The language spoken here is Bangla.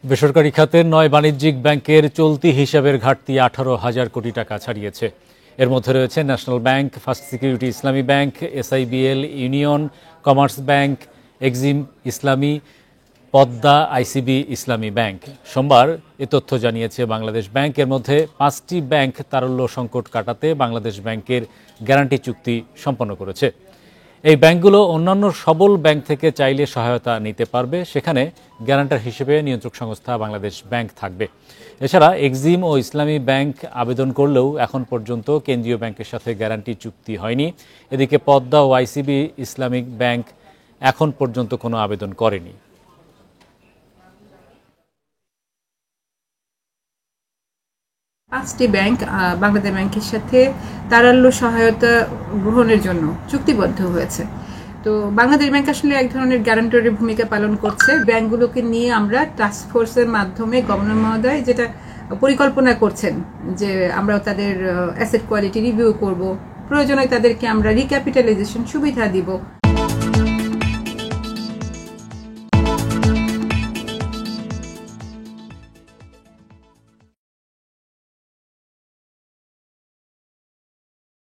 বেসরকারি খাতের ৯ বাণিজ্যিক ব্যাংকের চলতি হিসাবের ঘাটতি ১৮,০০০ কোটি টাকা ছাড়িয়েছে। এর মধ্যে রয়েছে ন্যাশনাল ব্যাংক, ফার্স্ট সিকিউরিটি ইসলামী bank, SIBL, union, commerce bank, Exim ইসলামী, পদ্মা, আইসিবি ইসলামী ব্যাংক। সোমবার এ তথ্য জানিয়েছে বাংলাদেশ ব্যাংক। এর মধ্যে ৫টি ব্যাংক তারল্য সংকট কাটাতে বাংলাদেশ ব্যাংকের গ্যারান্টি চুক্তি সম্পন্ন করেছে। এই ব্যাংকগুলো অন্যান্য সবল ব্যাংক থেকে চাইলে সহায়তা নিতে পারবে, সেখানে গ্যারান্টার হিসেবে নিয়ন্ত্রক সংস্থা বাংলাদেশ ব্যাংক থাকবে। এছাড়া এক্সিম ও ইসলামী ব্যাংক আবেদন করলেও এখন পর্যন্ত কেন্দ্রীয় ব্যাংকের সাথে গ্যারান্টি চুক্তি হয়নি। এদিকে পদ্মা ও আইসিবি ইসলামিক ব্যাংক এখন পর্যন্ত কোনো আবেদন করেনি। পাঁচটি ব্যাংক বাংলাদেশ ব্যাংকের সাথে তারল্য সহায়তা গ্রহণের জন্য চুক্তিবদ্ধ হয়েছে। তো বাংলাদেশ ব্যাংক আসলে এক ধরনের গ্যারান্টরের ভূমিকা পালন করছে। ব্যাংকগুলোকে নিয়ে আমরা টাস্ক ফোর্সের মাধ্যমে গভর্নর মহোদয় যেটা পরিকল্পনা করছেন যে আমরা তাদের অ্যাসেট কোয়ালিটি রিভিউ করব, প্রয়োজনে তাদেরকে আমরা রিক্যাপিটালাইজেশন সুবিধা দিব।